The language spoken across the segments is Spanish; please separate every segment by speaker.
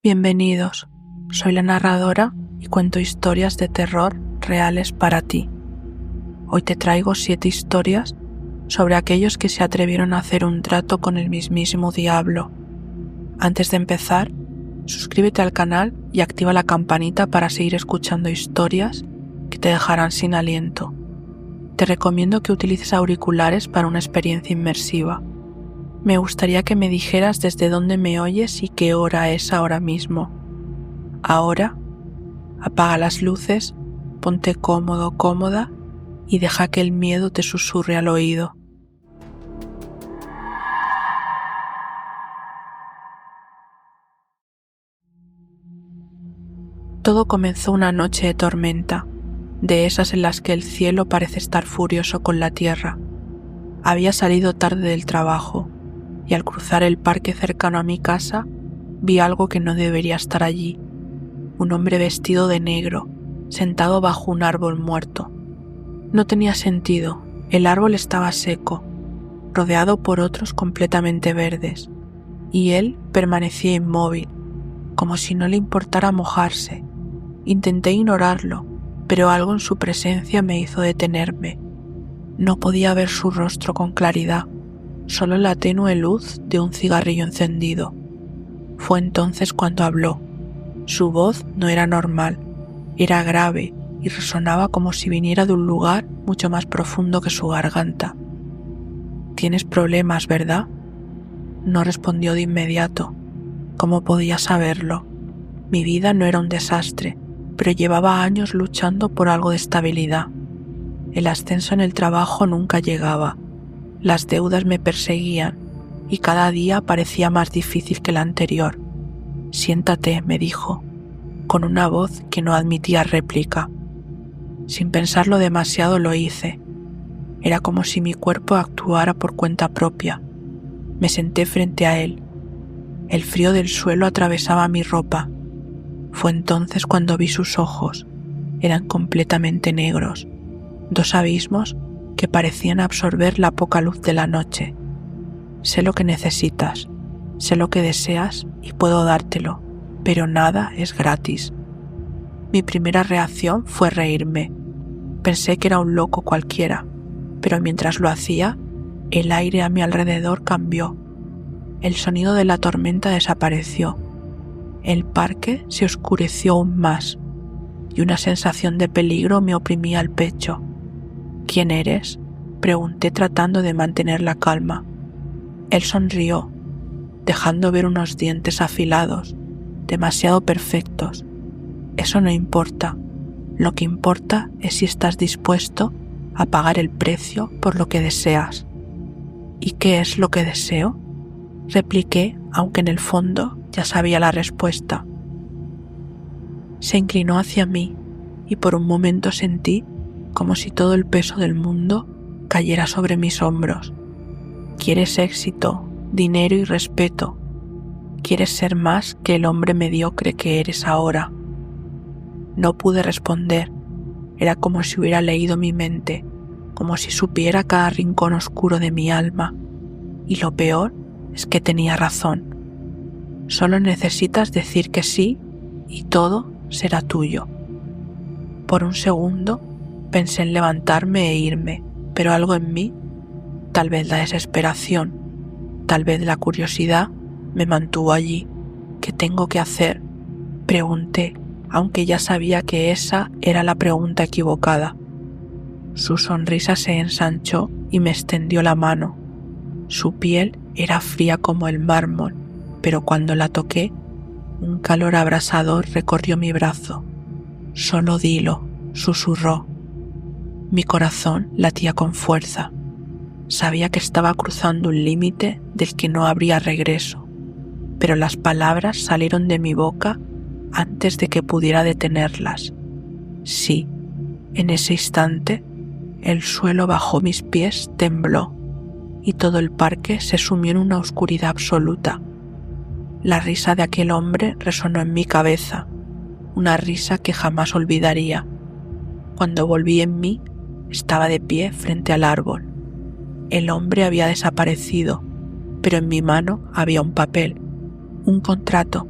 Speaker 1: Bienvenidos, soy la narradora y cuento historias de terror reales para ti. Hoy te traigo 7 historias sobre aquellos que se atrevieron a hacer un trato con el mismísimo diablo. Antes de empezar, suscríbete al canal y activa la campanita para seguir escuchando historias que te dejarán sin aliento. Te recomiendo que utilices auriculares para una experiencia inmersiva. Me gustaría que me dijeras desde dónde me oyes y qué hora es ahora mismo. Ahora, apaga las luces, ponte cómodo, cómoda y deja que el miedo te susurre al oído. Todo comenzó una noche de tormenta, de esas en las que el cielo parece estar furioso con la tierra. Había salido tarde del trabajo y al cruzar el parque cercano a mi casa vi algo que no debería estar allí. Un hombre vestido de negro, sentado bajo un árbol muerto. No tenía sentido, el árbol estaba seco, rodeado por otros completamente verdes, y él permanecía inmóvil, como si no le importara mojarse. Intenté ignorarlo, pero algo en su presencia me hizo detenerme. No podía ver su rostro con claridad, solo la tenue luz de un cigarrillo encendido. Fue entonces cuando habló. Su voz no era normal, era grave y resonaba como si viniera de un lugar mucho más profundo que su garganta. «¿Tienes problemas, verdad?». No respondió de inmediato. ¿Cómo podía saberlo? Mi vida no era un desastre, pero llevaba años luchando por algo de estabilidad. El ascenso en el trabajo nunca llegaba. Las deudas me perseguían y cada día parecía más difícil que el anterior. «Siéntate», me dijo, con una voz que no admitía réplica. Sin pensarlo demasiado lo hice. Era como si mi cuerpo actuara por cuenta propia. Me senté frente a él. El frío del suelo atravesaba mi ropa. Fue entonces cuando vi sus ojos. Eran completamente negros, 2 abismos que parecían absorber la poca luz de la noche. «Sé lo que necesitas, sé lo que deseas y puedo dártelo, pero nada es gratis». Mi primera reacción fue reírme. Pensé que era un loco cualquiera, pero mientras lo hacía, el aire a mi alrededor cambió. El sonido de la tormenta desapareció. El parque se oscureció aún más y una sensación de peligro me oprimía el pecho. «¿Quién eres?», pregunté tratando de mantener la calma. Él sonrió, dejando ver unos dientes afilados, demasiado perfectos. «Eso no importa. Lo que importa es si estás dispuesto a pagar el precio por lo que deseas». «¿Y qué es lo que deseo?», repliqué, aunque en el fondo ya sabía la respuesta. Se inclinó hacia mí y por un momento sentí como si todo el peso del mundo cayera sobre mis hombros. «¿Quieres éxito, dinero y respeto? ¿Quieres ser más que el hombre mediocre que eres ahora?». No pude responder. Era como si hubiera leído mi mente, como si supiera cada rincón oscuro de mi alma. Y lo peor es que tenía razón. Solo necesitas decir que sí y todo será tuyo. Por un segundo pensé en levantarme e irme, pero algo en mí, tal vez la desesperación, tal vez la curiosidad, me mantuvo allí. «¿Qué tengo que hacer?», pregunté, aunque ya sabía que esa era la pregunta equivocada. Su sonrisa se ensanchó y me extendió la mano. Su piel era fría como el mármol, pero cuando la toqué, un calor abrasador recorrió mi brazo. «Solo dilo», susurró. Mi corazón latía con fuerza. Sabía que estaba cruzando un límite del que no habría regreso, pero las palabras salieron de mi boca antes de que pudiera detenerlas. Sí, en ese instante, el suelo bajo mis pies tembló y todo el parque se sumió en una oscuridad absoluta. La risa de aquel hombre resonó en mi cabeza, una risa que jamás olvidaría. Cuando volví en mí, estaba de pie frente al árbol. El hombre había desaparecido, pero en mi mano había un papel, un contrato.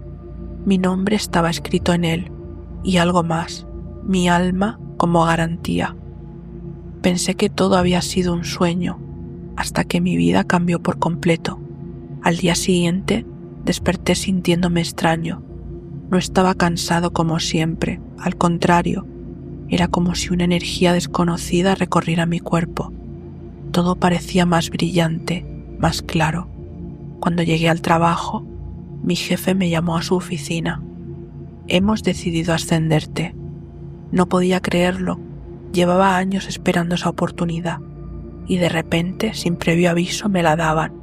Speaker 1: Mi nombre estaba escrito en él y algo más, mi alma como garantía. Pensé que todo había sido un sueño, hasta que mi vida cambió por completo. Al día siguiente desperté sintiéndome extraño. No estaba cansado como siempre, al contrario, era como si una energía desconocida recorriera mi cuerpo. Todo parecía más brillante, más claro. Cuando llegué al trabajo, mi jefe me llamó a su oficina. Hemos decidido ascenderte. No podía creerlo. Llevaba años esperando esa oportunidad y de repente, sin previo aviso, me la daban.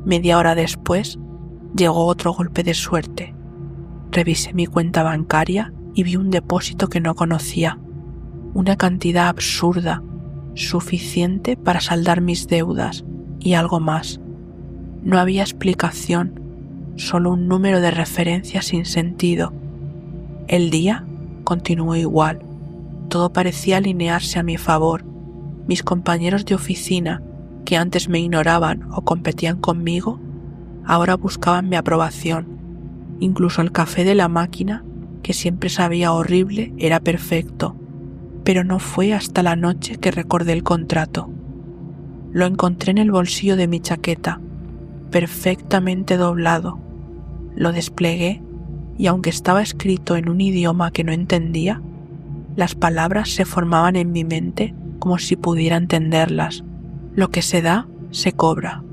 Speaker 1: Media hora después, llegó otro golpe de suerte. Revisé mi cuenta bancaria y vi un depósito que no conocía. Una cantidad absurda, suficiente para saldar mis deudas y algo más. No había explicación, solo un número de referencia sin sentido. El día continuó igual. Todo parecía alinearse a mi favor. Mis compañeros de oficina, que antes me ignoraban o competían conmigo, ahora buscaban mi aprobación. Incluso el café de la máquina, que siempre sabía horrible, era perfecto. Pero no fue hasta la noche que recordé el contrato. Lo encontré en el bolsillo de mi chaqueta, perfectamente doblado. Lo desplegué y aunque estaba escrito en un idioma que no entendía, las palabras se formaban en mi mente como si pudiera entenderlas. Lo que se da, se cobra.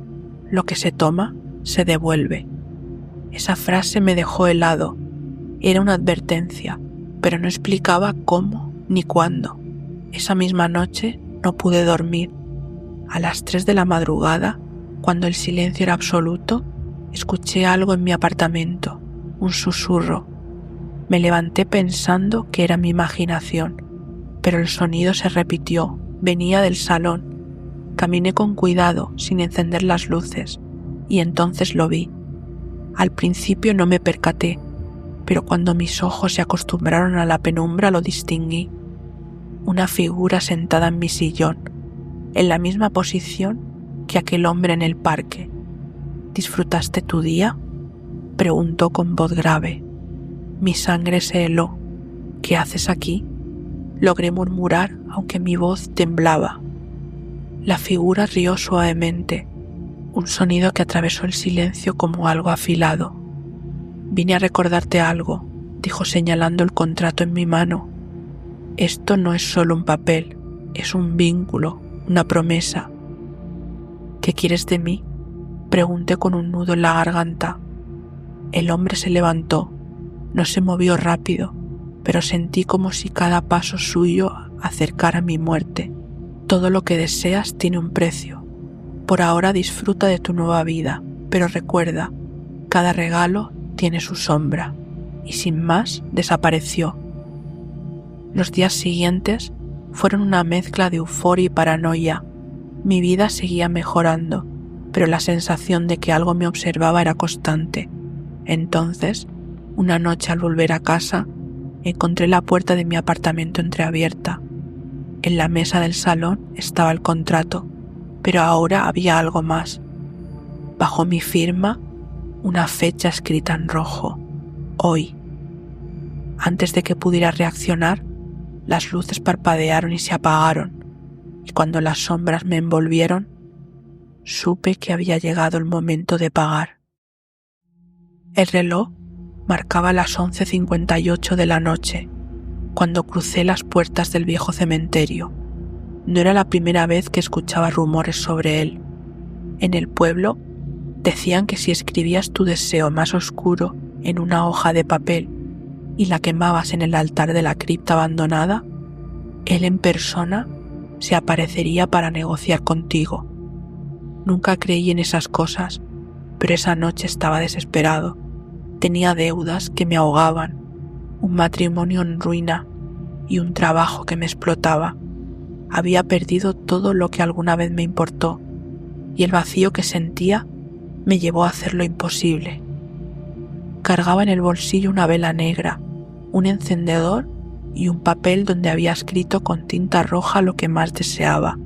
Speaker 1: Lo que se toma, se devuelve. Esa frase me dejó helado. Era una advertencia, pero no explicaba cómo ni cuándo. Esa misma noche no pude dormir. A las 3 de la madrugada, cuando el silencio era absoluto, escuché algo en mi apartamento, un susurro. Me levanté pensando que era mi imaginación, pero el sonido se repitió, venía del salón. Caminé con cuidado, sin encender las luces, y entonces lo vi. Al principio no me percaté, pero cuando mis ojos se acostumbraron a la penumbra lo distinguí. Una figura sentada en mi sillón, en la misma posición que aquel hombre en el parque. ¿Disfrutaste tu día?, preguntó con voz grave. Mi sangre se heló. ¿Qué haces aquí?, logré murmurar, aunque mi voz temblaba. La figura rió suavemente, un sonido que atravesó el silencio como algo afilado. Vine a recordarte algo, dijo señalando el contrato en mi mano. Esto no es solo un papel, es un vínculo, una promesa. ¿Qué quieres de mí?, pregunté con un nudo en la garganta. El hombre se levantó, no se movió rápido, pero sentí como si cada paso suyo acercara mi muerte. Todo lo que deseas tiene un precio. Por ahora disfruta de tu nueva vida, pero recuerda, cada regalo tiene su sombra. Y sin más, desapareció. Los días siguientes fueron una mezcla de euforia y paranoia. Mi vida seguía mejorando, pero la sensación de que algo me observaba era constante. Entonces, una noche al volver a casa, encontré la puerta de mi apartamento entreabierta. En la mesa del salón estaba el contrato, pero ahora había algo más. Bajo mi firma, una fecha escrita en rojo. Hoy. Antes de que pudiera reaccionar, las luces parpadearon y se apagaron, y cuando las sombras me envolvieron, supe que había llegado el momento de pagar. El reloj marcaba las 11:58 de la noche, cuando crucé las puertas del viejo cementerio. No era la primera vez que escuchaba rumores sobre él. En el pueblo decían que si escribías tu deseo más oscuro en una hoja de papel y la quemabas en el altar de la cripta abandonada, él en persona se aparecería para negociar contigo. Nunca creí en esas cosas, pero esa noche estaba desesperado. Tenía deudas que me ahogaban, un matrimonio en ruina y un trabajo que me explotaba. Había perdido todo lo que alguna vez me importó, y el vacío que sentía me llevó a hacer lo imposible. Cargaba en el bolsillo una vela negra, un encendedor y un papel donde había escrito con tinta roja lo que más deseaba.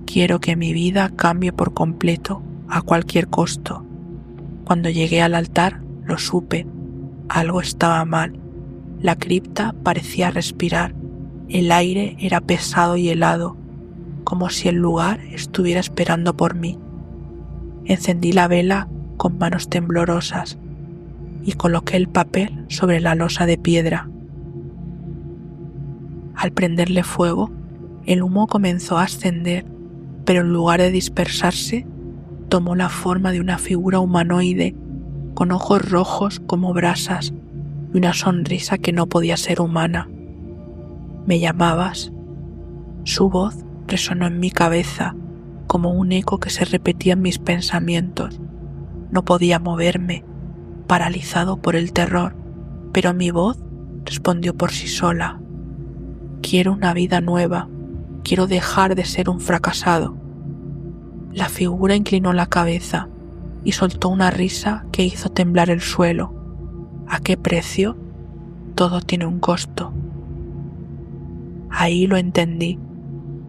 Speaker 1: Quiero que mi vida cambie por completo, a cualquier costo. Cuando llegué al altar, lo supe. Algo estaba mal. La cripta parecía respirar. El aire era pesado y helado, como si el lugar estuviera esperando por mí. Encendí la vela con manos temblorosas y coloqué el papel sobre la losa de piedra. Al prenderle fuego, el humo comenzó a ascender, pero en lugar de dispersarse, tomó la forma de una figura humanoide con ojos rojos como brasas y una sonrisa que no podía ser humana. «¿Me llamabas?». Su voz resonó en mi cabeza como un eco que se repetía en mis pensamientos. No podía moverme, paralizado por el terror, pero mi voz respondió por sí sola. «Quiero una vida nueva, quiero dejar de ser un fracasado». La figura inclinó la cabeza y soltó una risa que hizo temblar el suelo. ¿A qué precio? Todo tiene un costo. Ahí lo entendí.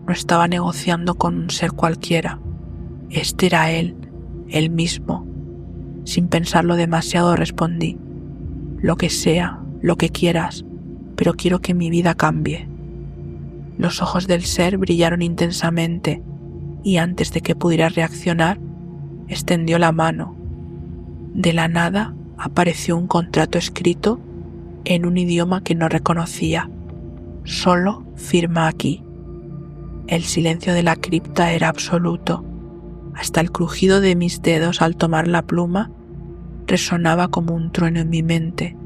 Speaker 1: No estaba negociando con un ser cualquiera. Este era él mismo. Sin pensarlo demasiado respondí: «Lo que sea, lo que quieras, pero quiero que mi vida cambie». Los ojos del ser brillaron intensamente y antes de que pudiera reaccionar, extendió la mano. De la nada apareció un contrato escrito en un idioma que no reconocía. «Solo firma aquí». El silencio de la cripta era absoluto. Hasta el crujido de mis dedos al tomar la pluma resonaba como un trueno en mi mente.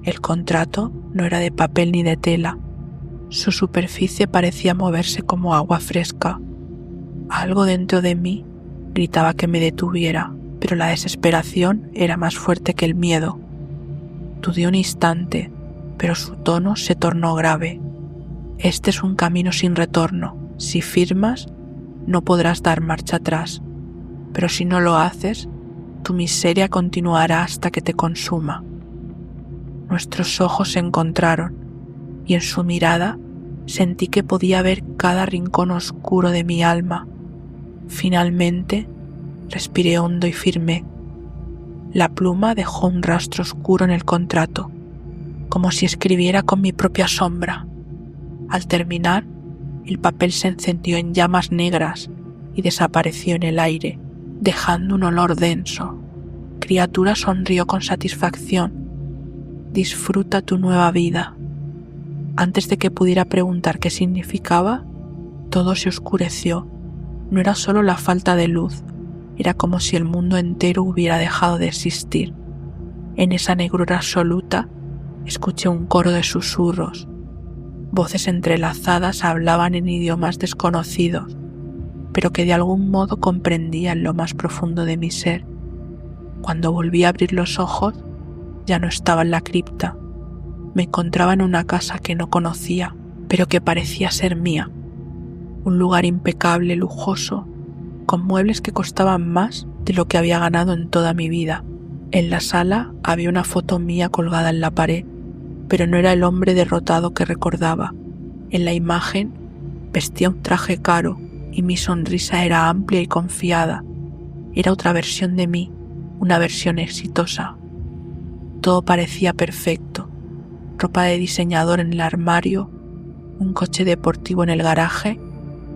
Speaker 1: El contrato no era de papel ni de tela. Su superficie parecía moverse como agua fresca. Algo dentro de mí gritaba que me detuviera, pero la desesperación era más fuerte que el miedo. Dudé un instante, pero su tono se tornó grave. «Este es un camino sin retorno. Si firmas, no podrás dar marcha atrás. Pero si no lo haces, tu miseria continuará hasta que te consuma». Nuestros ojos se encontraron y en su mirada sentí que podía ver cada rincón oscuro de mi alma. Finalmente, respiré hondo y firmé. La pluma dejó un rastro oscuro en el contrato, como si escribiera con mi propia sombra. Al terminar, el papel se encendió en llamas negras y desapareció en el aire, dejando un olor denso. Criatura sonrió con satisfacción. «Disfruta tu nueva vida». Antes de que pudiera preguntar qué significaba, todo se oscureció. No era solo la falta de luz, era como si el mundo entero hubiera dejado de existir. En esa negrura absoluta, escuché un coro de susurros. Voces entrelazadas hablaban en idiomas desconocidos, pero que de algún modo comprendía en lo más profundo de mi ser. Cuando volví a abrir los ojos, ya no estaba en la cripta. Me encontraba en una casa que no conocía, pero que parecía ser mía. Un lugar impecable, lujoso, con muebles que costaban más de lo que había ganado en toda mi vida. En la sala había una foto mía colgada en la pared, pero no era el hombre derrotado que recordaba. En la imagen vestía un traje caro y mi sonrisa era amplia y confiada. Era otra versión de mí, una versión exitosa. Todo parecía perfecto. Ropa de diseñador en el armario, un coche deportivo en el garaje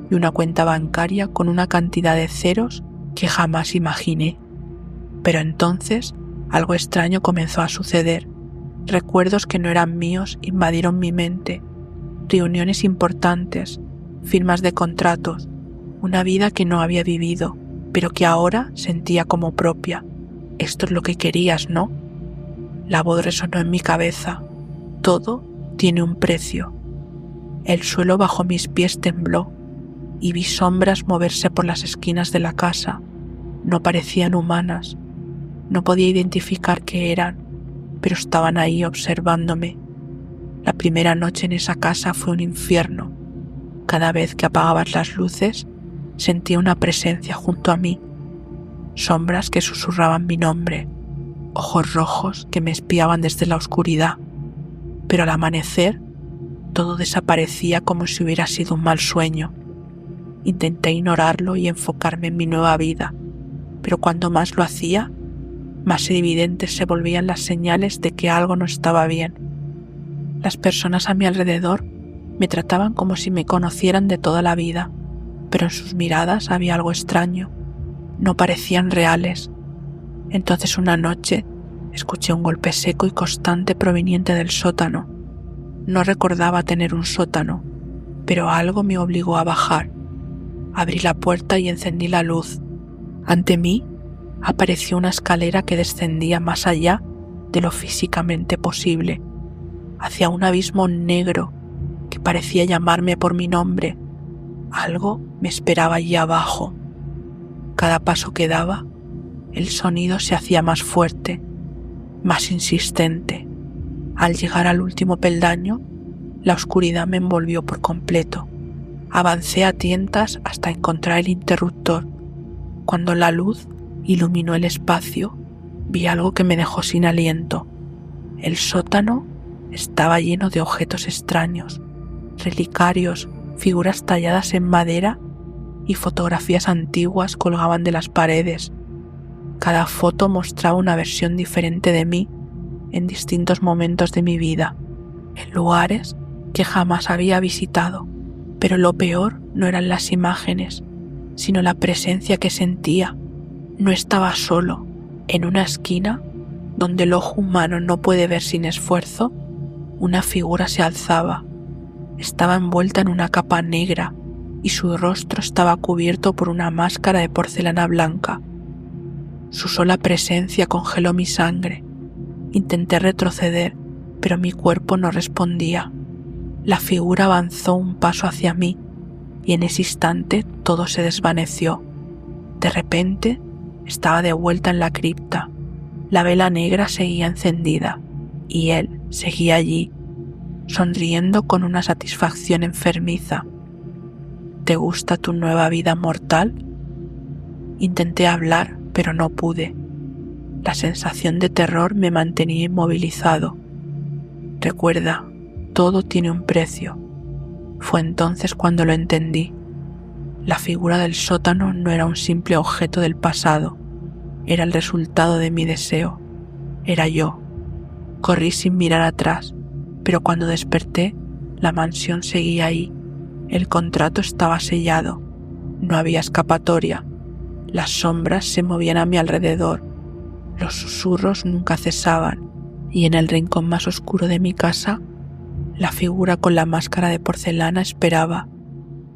Speaker 1: y una cuenta bancaria con una cantidad de ceros que jamás imaginé. Pero entonces algo extraño comenzó a suceder. Recuerdos que no eran míos invadieron mi mente. Reuniones importantes, firmas de contratos, una vida que no había vivido, pero que ahora sentía como propia. «Esto es lo que querías, ¿no?». La voz resonó en mi cabeza. «Todo tiene un precio». El suelo bajo mis pies tembló y vi sombras moverse por las esquinas de la casa. No parecían humanas. No podía identificar qué eran, pero estaban ahí observándome. La primera noche en esa casa fue un infierno. Cada vez que apagabas las luces, sentía una presencia junto a mí. Sombras que susurraban mi nombre, ojos rojos que me espiaban desde la oscuridad. Pero al amanecer, todo desaparecía como si hubiera sido un mal sueño. Intenté ignorarlo y enfocarme en mi nueva vida, pero cuando más lo hacía, más evidentes se volvían las señales de que algo no estaba bien. Las personas a mi alrededor me trataban como si me conocieran de toda la vida, pero en sus miradas había algo extraño. No parecían reales. Entonces una noche escuché un golpe seco y constante proveniente del sótano. No recordaba tener un sótano, pero algo me obligó a bajar. Abrí la puerta y encendí la luz. Ante mí apareció una escalera que descendía más allá de lo físicamente posible, hacia un abismo negro que parecía llamarme por mi nombre. Algo me esperaba allí abajo. Cada paso que daba, el sonido se hacía más fuerte, más insistente. Al llegar al último peldaño, la oscuridad me envolvió por completo. Avancé a tientas hasta encontrar el interruptor. Cuando la luz iluminó el espacio, vi algo que me dejó sin aliento. El sótano estaba lleno de objetos extraños, relicarios, figuras talladas en madera y fotografías antiguas colgaban de las paredes. Cada foto mostraba una versión diferente de mí en distintos momentos de mi vida, en lugares que jamás había visitado. Pero lo peor no eran las imágenes, sino la presencia que sentía. No estaba solo. En una esquina, donde el ojo humano no puede ver sin esfuerzo, una figura se alzaba. Estaba envuelta en una capa negra y su rostro estaba cubierto por una máscara de porcelana blanca. Su sola presencia congeló mi sangre. Intenté retroceder, pero mi cuerpo no respondía. La figura avanzó un paso hacia mí y en ese instante todo se desvaneció. De repente estaba de vuelta en la cripta. La vela negra seguía encendida y él seguía allí, sonriendo con una satisfacción enfermiza. ¿Te gusta tu nueva vida mortal? Intenté hablar, pero no pude. La sensación de terror me mantenía inmovilizado. Recuerda, todo tiene un precio. Fue entonces cuando lo entendí. La figura del sótano no era un simple objeto del pasado, era el resultado de mi deseo. Era yo. Corrí sin mirar atrás, pero cuando desperté, la mansión seguía ahí. El contrato estaba sellado. No había escapatoria. Las sombras se movían a mi alrededor. Los susurros nunca cesaban, y en el rincón más oscuro de mi casa, la figura con la máscara de porcelana esperaba,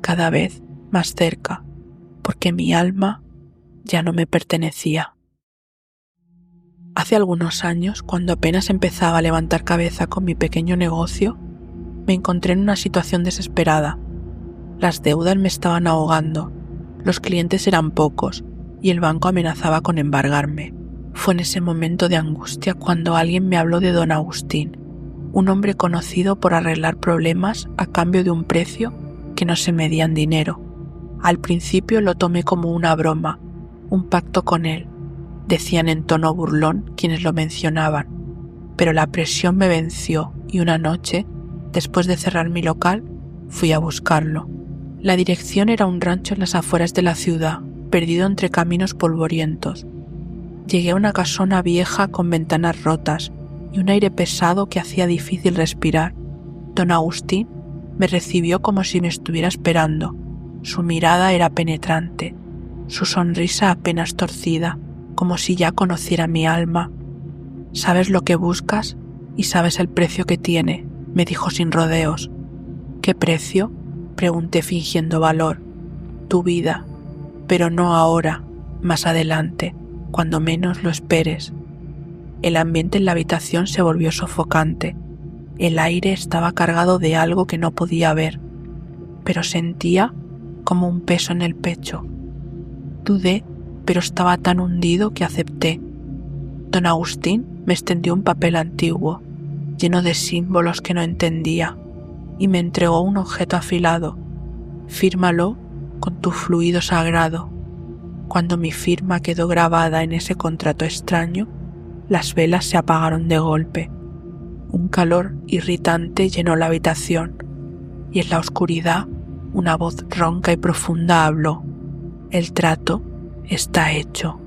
Speaker 1: cada vez más cerca, porque mi alma ya no me pertenecía. Hace algunos años, cuando apenas empezaba a levantar cabeza con mi pequeño negocio, me encontré en una situación desesperada. Las deudas me estaban ahogando, los clientes eran pocos y el banco amenazaba con embargarme. Fue en ese momento de angustia cuando alguien me habló de don Agustín, un hombre conocido por arreglar problemas a cambio de un precio que no se medía en dinero. Al principio lo tomé como una broma, un pacto con él, decían en tono burlón quienes lo mencionaban, pero la presión me venció y una noche, después de cerrar mi local, fui a buscarlo. La dirección era un rancho en las afueras de la ciudad, perdido entre caminos polvorientos. Llegué a una casona vieja con ventanas rotas y un aire pesado que hacía difícil respirar. Don Agustín me recibió como si me estuviera esperando. Su mirada era penetrante, su sonrisa apenas torcida, como si ya conociera mi alma. «Sabes lo que buscas y sabes el precio que tiene», me dijo sin rodeos. «¿Qué precio?», pregunté fingiendo valor. «Tu vida, pero no ahora, más adelante, cuando menos lo esperes». El ambiente en la habitación se volvió sofocante. El aire estaba cargado de algo que no podía ver, pero sentía como un peso en el pecho. Dudé, pero estaba tan hundido que acepté. Don Agustín me extendió un papel antiguo, lleno de símbolos que no entendía, y me entregó un objeto afilado. «Fírmalo con tu fluido sagrado». Cuando mi firma quedó grabada en ese contrato extraño, las velas se apagaron de golpe. Un calor irritante llenó la habitación, y en la oscuridad una voz ronca y profunda habló. «El trato está hecho».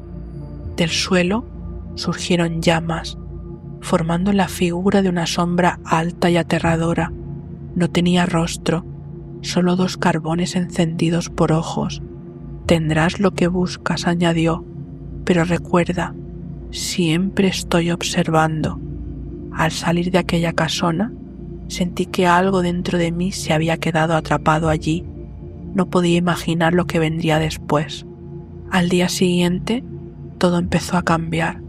Speaker 1: Del suelo surgieron llamas, formando la figura de una sombra alta y aterradora. No tenía rostro, solo 2 carbones encendidos por ojos. «Tendrás lo que buscas», añadió, «pero recuerda, siempre estoy observando». Al salir de aquella casona, sentí que algo dentro de mí se había quedado atrapado allí. No podía imaginar lo que vendría después. Al día siguiente, todo empezó a cambiar.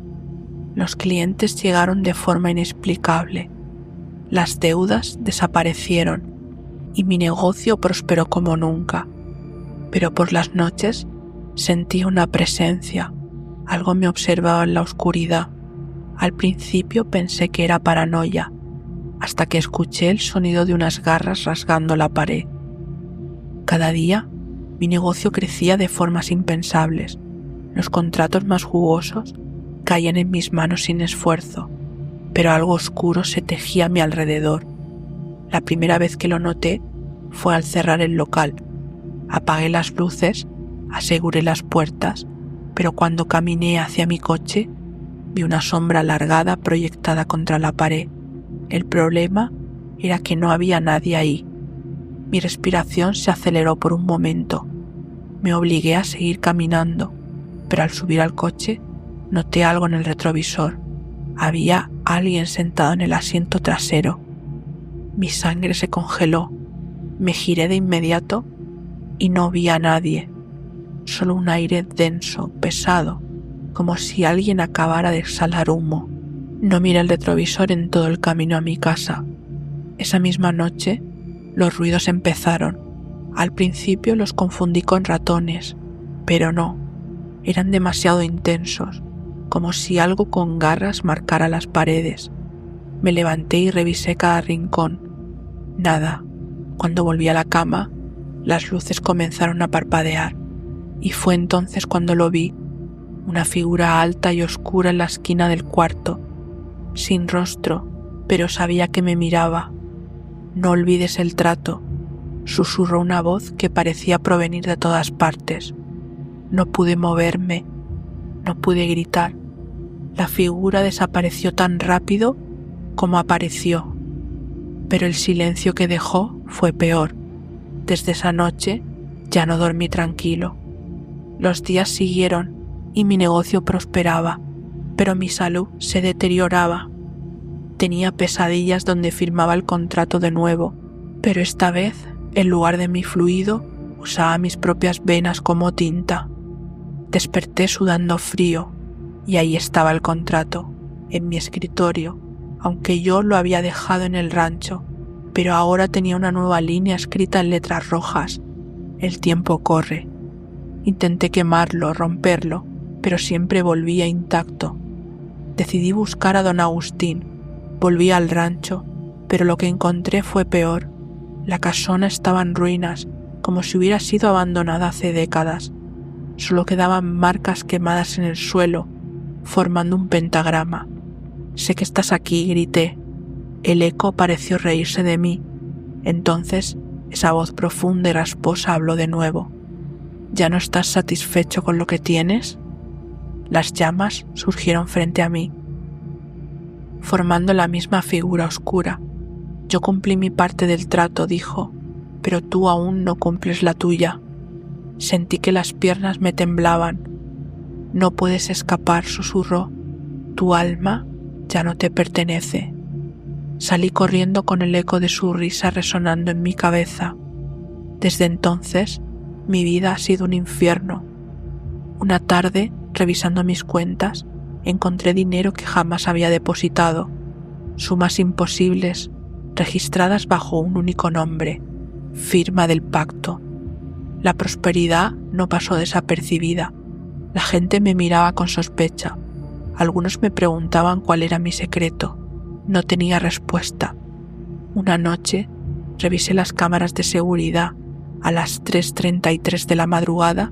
Speaker 1: Los clientes llegaron de forma inexplicable. Las deudas desaparecieron y mi negocio prosperó como nunca. Pero por las noches sentí una presencia. Algo me observaba en la oscuridad. Al principio pensé que era paranoia, hasta que escuché el sonido de unas garras rasgando la pared. Cada día, mi negocio crecía de formas impensables. Los contratos más jugosos caían en mis manos sin esfuerzo, pero algo oscuro se tejía a mi alrededor. La primera vez que lo noté fue al cerrar el local. Apagué las luces, aseguré las puertas, pero cuando caminé hacia mi coche, vi una sombra alargada proyectada contra la pared. El problema era que no había nadie ahí. Mi respiración se aceleró por un momento. Me obligué a seguir caminando, pero al subir al coche noté algo en el retrovisor. Había alguien sentado en el asiento trasero. Mi sangre se congeló. Me giré de inmediato y no vi a nadie. Solo un aire denso, pesado, como si alguien acabara de exhalar humo. No miré el retrovisor en todo el camino a mi casa. Esa misma noche, los ruidos empezaron. Al principio los confundí con ratones, pero no, eran demasiado intensos, como si algo con garras marcara las paredes. Me levanté y revisé cada rincón. Nada. Cuando volví a la cama, las luces comenzaron a parpadear, y fue entonces cuando lo vi, una figura alta y oscura en la esquina del cuarto, sin rostro, pero sabía que me miraba. «No olvides el trato», susurró una voz que parecía provenir de todas partes. No pude moverme, no pude gritar. La figura desapareció tan rápido como apareció, pero el silencio que dejó fue peor. Desde esa noche ya no dormí tranquilo. Los días siguieron y mi negocio prosperaba, pero mi salud se deterioraba. Tenía pesadillas donde firmaba el contrato de nuevo, pero esta vez, en lugar de mi fluido, usaba mis propias venas como tinta. Desperté sudando frío y ahí estaba el contrato, en mi escritorio, aunque yo lo había dejado en el rancho, pero ahora tenía una nueva línea escrita en letras rojas. El tiempo corre. Intenté quemarlo, romperlo, pero siempre volvía intacto. Decidí buscar a don Agustín. Volví al rancho, pero lo que encontré fue peor. La casona estaba en ruinas, como si hubiera sido abandonada hace décadas. Solo quedaban marcas quemadas en el suelo, formando un pentagrama. «Sé que estás aquí», grité. El eco pareció reírse de mí. Entonces, esa voz profunda y rasposa habló de nuevo. «¿Ya no estás satisfecho con lo que tienes?» Las llamas surgieron frente a mí, formando la misma figura oscura. «Yo cumplí mi parte del trato», dijo, «pero tú aún no cumples la tuya». Sentí que las piernas me temblaban. «No puedes escapar», susurró. «Tu alma ya no te pertenece». Salí corriendo con el eco de su risa resonando en mi cabeza. Desde entonces, mi vida ha sido un infierno. Una tarde, revisando mis cuentas, encontré dinero que jamás había depositado, sumas imposibles, registradas bajo un único nombre, firma del pacto. La prosperidad no pasó desapercibida. La gente me miraba con sospecha. Algunos me preguntaban cuál era mi secreto. No tenía respuesta. Una noche, revisé las cámaras de seguridad. A las 3:33 de la madrugada,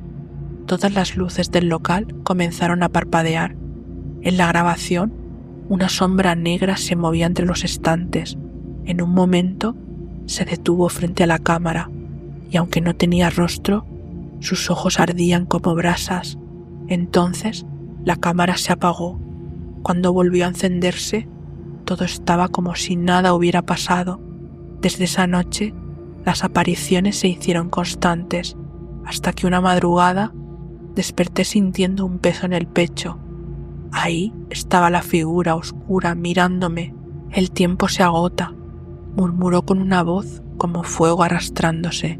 Speaker 1: todas las luces del local comenzaron a parpadear. En la grabación, una sombra negra se movía entre los estantes. En un momento, se detuvo frente a la cámara, y aunque no tenía rostro, sus ojos ardían como brasas. Entonces, la cámara se apagó Cuando volvió a encenderse, todo estaba como si nada hubiera pasado. Desde esa noche, las apariciones se hicieron constantes, hasta que una madrugada desperté sintiendo un peso en el pecho. Ahí estaba la figura oscura mirándome. «El tiempo se agota», murmuró con una voz como fuego arrastrándose.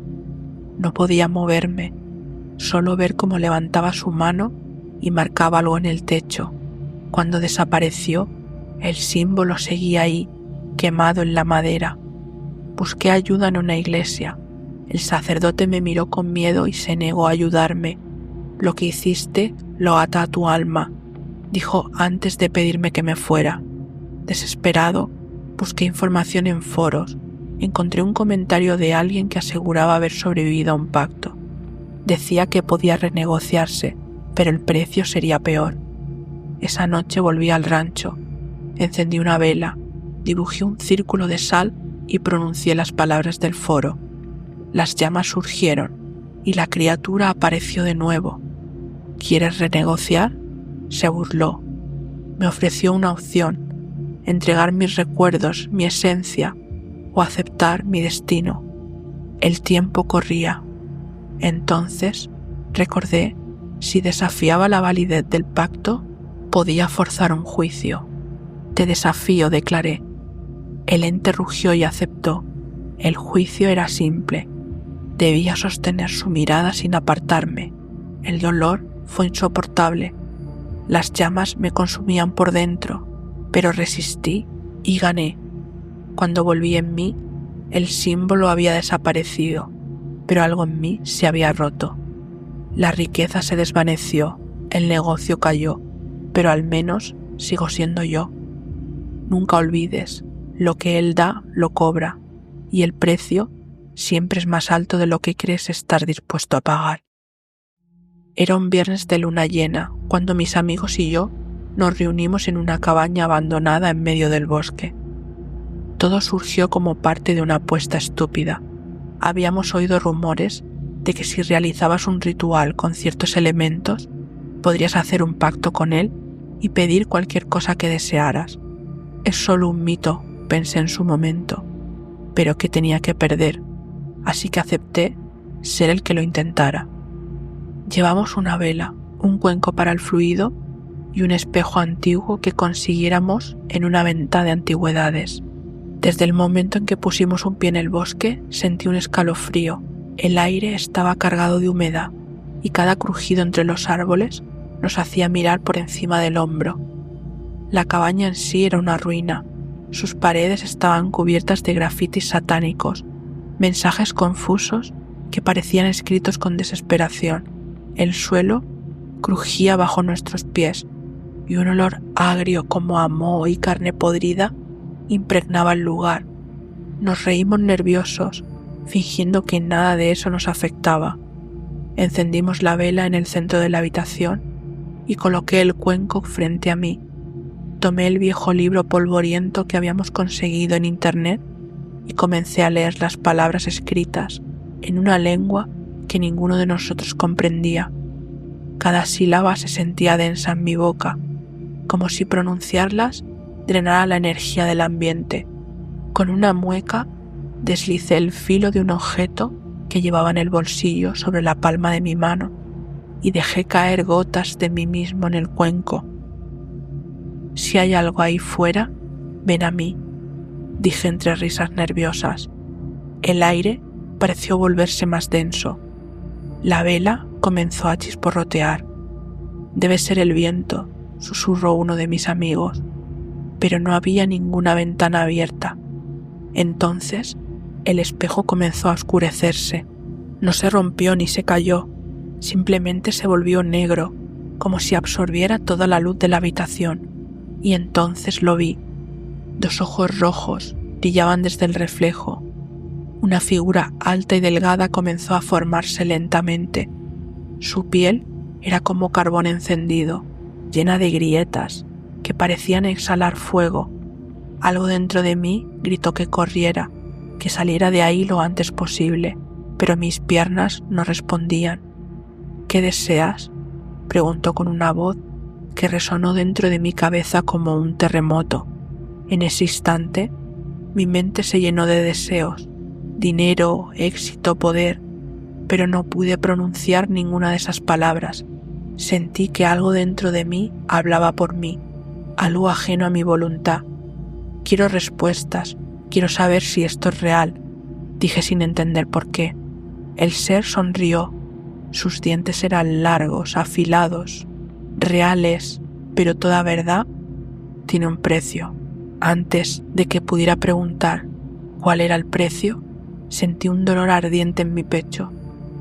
Speaker 1: No podía moverme, solo ver cómo levantaba su mano y marcaba algo en el techo. Cuando desapareció, el símbolo seguía ahí, quemado en la madera. Busqué ayuda en una iglesia. El sacerdote me miró con miedo y se negó a ayudarme. «Lo que hiciste lo ata a tu alma», dijo antes de pedirme que me fuera. Desesperado, busqué información en foros. Encontré un comentario de alguien que aseguraba haber sobrevivido a un pacto. Decía que podía renegociarse, pero el precio sería peor. Esa noche volví al rancho. Encendí una vela, dibujé un círculo de sal y pronuncié las palabras del foro. Las llamas surgieron y la criatura apareció de nuevo. «¿Quieres renegociar?», se burló. Me ofreció una opción: entregar mis recuerdos, mi esencia, o aceptar mi destino. El tiempo corría. Entonces recordé, si desafiaba la validez del pacto, podía forzar un juicio. «Te desafío», declaré. El ente rugió y aceptó. El juicio era simple. Debía sostener su mirada sin apartarme. El dolor fue insoportable. Las llamas me consumían por dentro, pero resistí y gané. Cuando volví en mí, el símbolo había desaparecido, pero algo en mí se había roto. La riqueza se desvaneció, el negocio cayó, pero al menos sigo siendo yo. Nunca olvides, lo que él da, lo cobra, y el precio siempre es más alto de lo que crees estar dispuesto a pagar. Era un viernes de luna llena, cuando mis amigos y yo nos reunimos en una cabaña abandonada en medio del bosque. Todo surgió como parte de una apuesta estúpida. Habíamos oído rumores de que si realizabas un ritual con ciertos elementos, podrías hacer un pacto con él y pedir cualquier cosa que desearas. Es solo un mito, pensé en su momento, pero que tenía que perder, así que acepté ser el que lo intentara. Llevamos una vela, un cuenco para el fluido y un espejo antiguo que consiguiéramos en una venta de antigüedades. Desde el momento en que pusimos un pie en el bosque, sentí un escalofrío. El aire estaba cargado de humedad y cada crujido entre los árboles nos hacía mirar por encima del hombro. La cabaña en sí era una ruina. Sus paredes estaban cubiertas de grafitis satánicos, mensajes confusos que parecían escritos con desesperación. El suelo crujía bajo nuestros pies y un olor agrio como a moho y carne podrida impregnaba el lugar. Nos reímos nerviosos, fingiendo que nada de eso nos afectaba. Encendimos la vela en el centro de la habitación y coloqué el cuenco frente a mí. Tomé el viejo libro polvoriento que habíamos conseguido en internet y comencé a leer las palabras escritas en una lengua que ninguno de nosotros comprendía. Cada sílaba se sentía densa en mi boca, como si pronunciarlas drenara la energía del ambiente. Con una mueca deslicé el filo de un objeto que llevaba en el bolsillo sobre la palma de mi mano y dejé caer gotas de mí mismo en el cuenco. «Si hay algo ahí fuera, ven a mí», dije entre risas nerviosas. El aire pareció volverse más denso. La vela comenzó a chisporrotear. «Debe ser el viento», susurró uno de mis amigos, pero no había ninguna ventana abierta. Entonces el espejo comenzó a oscurecerse. No se rompió ni se cayó, simplemente se volvió negro, como si absorbiera toda la luz de la habitación. Y entonces lo vi. 2 ojos rojos brillaban desde el reflejo. Una figura alta y delgada comenzó a formarse lentamente. Su piel era como carbón encendido, llena de grietas que parecían exhalar fuego. Algo dentro de mí gritó que corriera, que saliera de ahí lo antes posible, pero mis piernas no respondían. «¿Qué deseas?», preguntó con una voz que resonó dentro de mi cabeza como un terremoto. En ese instante, mi mente se llenó de deseos, dinero, éxito, poder, pero no pude pronunciar ninguna de esas palabras. Sentí que algo dentro de mí hablaba por mí, algo ajeno a mi voluntad. Quiero respuestas, quiero saber si esto es real, dije sin entender por qué. El ser sonrió. Sus dientes eran largos, afilados, reales, pero toda verdad tiene un precio. Antes de que pudiera preguntar cuál era el precio, sentí un dolor ardiente en mi pecho,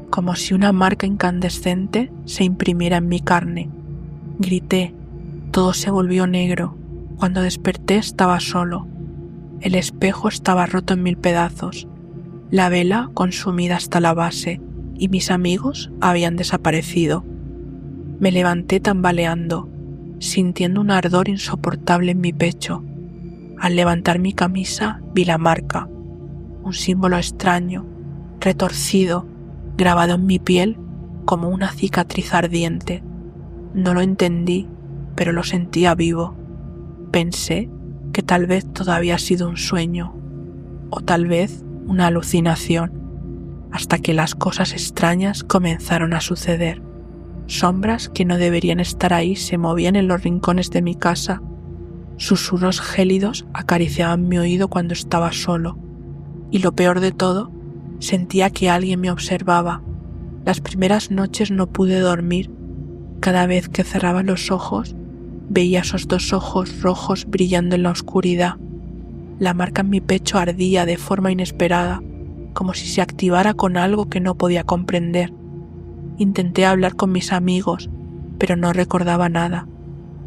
Speaker 1: como si una marca incandescente se imprimiera en mi carne. Grité, todo se volvió negro. Cuando desperté estaba solo. El espejo estaba roto en 1000 pedazos, la vela consumida hasta la base, y mis amigos habían desaparecido. Me levanté tambaleando, sintiendo un ardor insoportable en mi pecho. Al levantar mi camisa vi la marca, un símbolo extraño, retorcido, grabado en mi piel como una cicatriz ardiente. No lo entendí, pero lo sentía vivo. Pensé que tal vez todo había sido un sueño, o tal vez una alucinación, hasta que las cosas extrañas comenzaron a suceder. Sombras que no deberían estar ahí se movían en los rincones de mi casa. Susurros gélidos acariciaban mi oído cuando estaba solo. Y lo peor de todo, sentía que alguien me observaba. Las primeras noches no pude dormir. Cada vez que cerraba los ojos, veía esos 2 ojos rojos brillando en la oscuridad. La marca en mi pecho ardía de forma inesperada, como si se activara con algo que no podía comprender. Intenté hablar con mis amigos, pero no recordaba nada.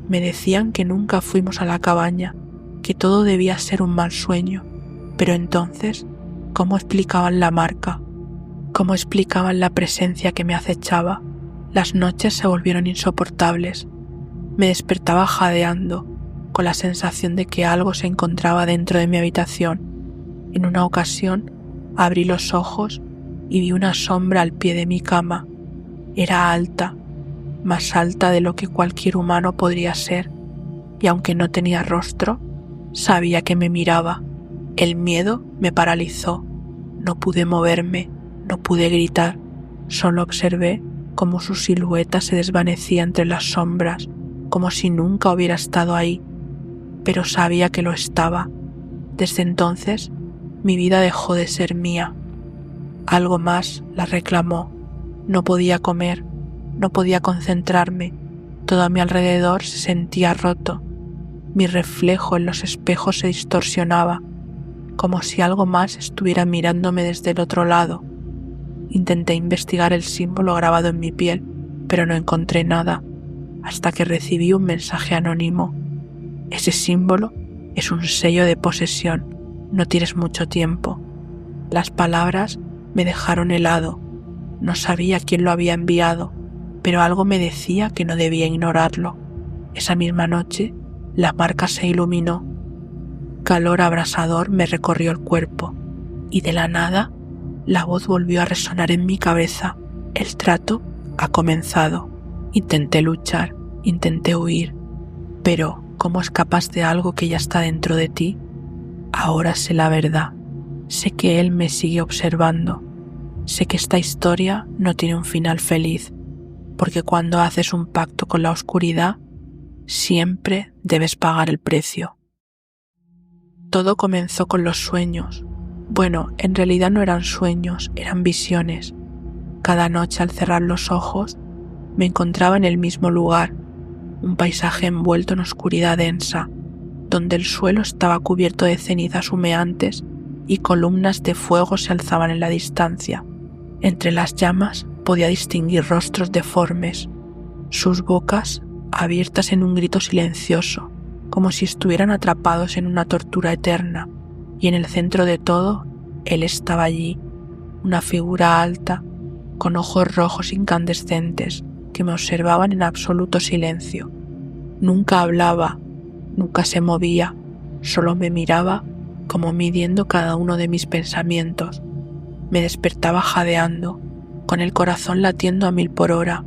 Speaker 1: Me decían que nunca fuimos a la cabaña, que todo debía ser un mal sueño. Pero entonces, ¿cómo explicaban la marca? ¿Cómo explicaban la presencia que me acechaba? Las noches se volvieron insoportables. Me despertaba jadeando, con la sensación de que algo se encontraba dentro de mi habitación. En una ocasión, abrí los ojos y vi una sombra al pie de mi cama. Era alta, más alta de lo que cualquier humano podría ser, y aunque no tenía rostro, sabía que me miraba. El miedo me paralizó. No pude moverme, no pude gritar, solo observé cómo su silueta se desvanecía entre las sombras, como si nunca hubiera estado ahí, pero sabía que lo estaba. Desde entonces, mi vida dejó de ser mía. Algo más la reclamó. No podía comer, no podía concentrarme, todo a mi alrededor se sentía roto. Mi reflejo en los espejos se distorsionaba, como si algo más estuviera mirándome desde el otro lado. Intenté investigar el símbolo grabado en mi piel, pero no encontré nada, hasta que recibí un mensaje anónimo. Ese símbolo es un sello de posesión, no tienes mucho tiempo. Las palabras me dejaron helado. No sabía quién lo había enviado, pero algo me decía que no debía ignorarlo. Esa misma noche, la marca se iluminó. Calor abrasador me recorrió el cuerpo, y de la nada, la voz volvió a resonar en mi cabeza. El trato ha comenzado. Intenté luchar, intenté huir, pero ¿cómo escapas de algo que ya está dentro de ti? Ahora sé la verdad. Sé que él me sigue observando. Sé que esta historia no tiene un final feliz, porque cuando haces un pacto con la oscuridad, siempre debes pagar el precio. Todo comenzó con los sueños. Bueno, en realidad no eran sueños, eran visiones. Cada noche al cerrar los ojos, me encontraba en el mismo lugar, un paisaje envuelto en oscuridad densa, donde el suelo estaba cubierto de cenizas humeantes y columnas de fuego se alzaban en la distancia. Entre las llamas podía distinguir rostros deformes, sus bocas abiertas en un grito silencioso, como si estuvieran atrapados en una tortura eterna, y en el centro de todo, él estaba allí, una figura alta, con ojos rojos incandescentes, que me observaban en absoluto silencio. Nunca hablaba, nunca se movía, solo me miraba como midiendo cada uno de mis pensamientos. Me despertaba jadeando, con el corazón latiendo a 1000 por hora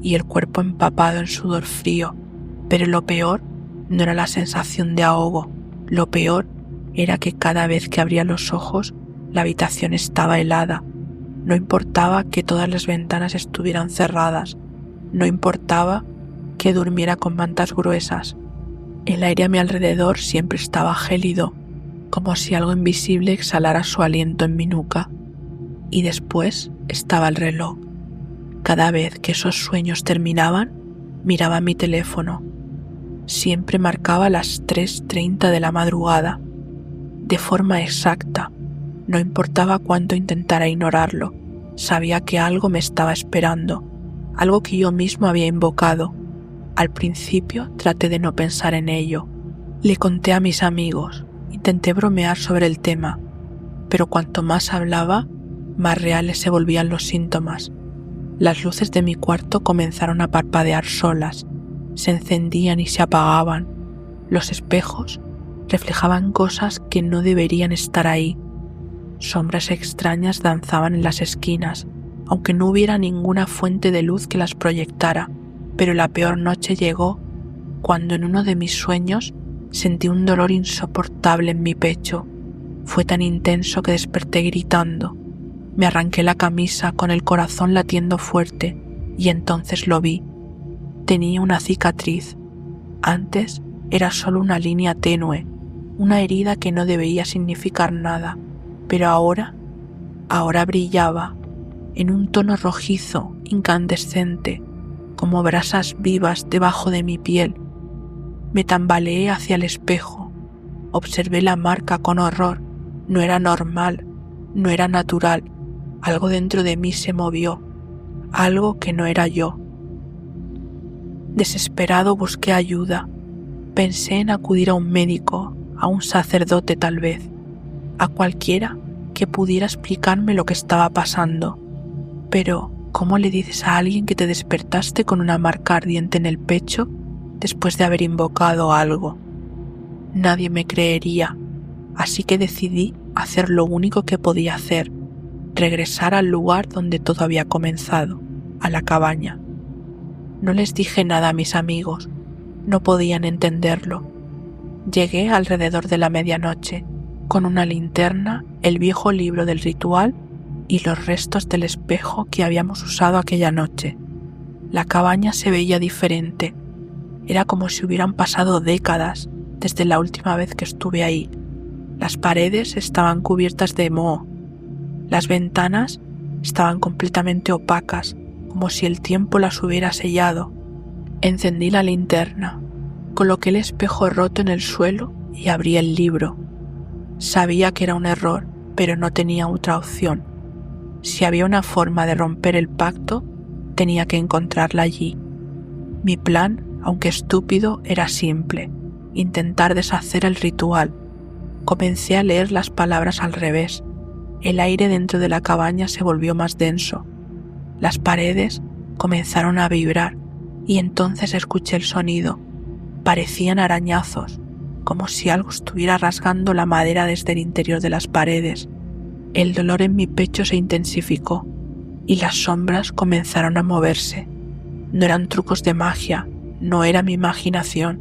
Speaker 1: y el cuerpo empapado en sudor frío. Pero lo peor no era la sensación de ahogo, lo peor era que cada vez que abría los ojos la habitación estaba helada. No importaba que todas las ventanas estuvieran cerradas, no importaba que durmiera con mantas gruesas. El aire a mi alrededor siempre estaba gélido, como si algo invisible exhalara su aliento en mi nuca. Y después estaba el reloj. Cada vez que esos sueños terminaban, miraba mi teléfono. Siempre marcaba las 3:30 de la madrugada, de forma exacta. No importaba cuánto intentara ignorarlo, sabía que algo me estaba esperando, algo que yo mismo había invocado. Al principio traté de no pensar en ello. Le conté a mis amigos, intenté bromear sobre el tema, pero cuanto más hablaba, más reales se volvían los síntomas. Las luces de mi cuarto comenzaron a parpadear solas, se encendían y se apagaban. Los espejos reflejaban cosas que no deberían estar ahí. Sombras extrañas danzaban en las esquinas, aunque no hubiera ninguna fuente de luz que las proyectara. Pero la peor noche llegó cuando en uno de mis sueños sentí un dolor insoportable en mi pecho. Fue tan intenso que desperté gritando. Me arranqué la camisa con el corazón latiendo fuerte y entonces lo vi. Tenía una cicatriz. Antes era solo una línea tenue, una herida que no debía significar nada, pero ahora brillaba en un tono rojizo, incandescente, como brasas vivas debajo de mi piel. Me tambaleé hacia el espejo. Observé la marca con horror. No era normal, no era natural. Algo dentro de mí se movió, algo que no era yo. Desesperado busqué ayuda. Pensé en acudir a un médico, a un sacerdote tal vez, a cualquiera que pudiera explicarme lo que estaba pasando. Pero, ¿cómo le dices a alguien que te despertaste con una marca ardiente en el pecho después de haber invocado algo? Nadie me creería, así que decidí hacer lo único que podía hacer, regresar al lugar donde todo había comenzado, a la cabaña. No les dije nada a mis amigos, no podían entenderlo. Llegué alrededor de la medianoche, con una linterna, el viejo libro del ritual y los restos del espejo que habíamos usado aquella noche. La cabaña se veía diferente. Era como si hubieran pasado décadas desde la última vez que estuve ahí. Las paredes estaban cubiertas de moho. Las ventanas estaban completamente opacas, como si el tiempo las hubiera sellado. Encendí la linterna, coloqué el espejo roto en el suelo y abrí el libro. Sabía que era un error, pero no tenía otra opción. Si había una forma de romper el pacto, tenía que encontrarla allí. Mi plan, aunque estúpido, era simple: intentar deshacer el ritual. Comencé a leer las palabras al revés. El aire dentro de la cabaña se volvió más denso. Las paredes comenzaron a vibrar y entonces escuché el sonido. Parecían arañazos, como si algo estuviera rasgando la madera desde el interior de las paredes. El dolor en mi pecho se intensificó y las sombras comenzaron a moverse. No eran trucos de magia, no era mi imaginación.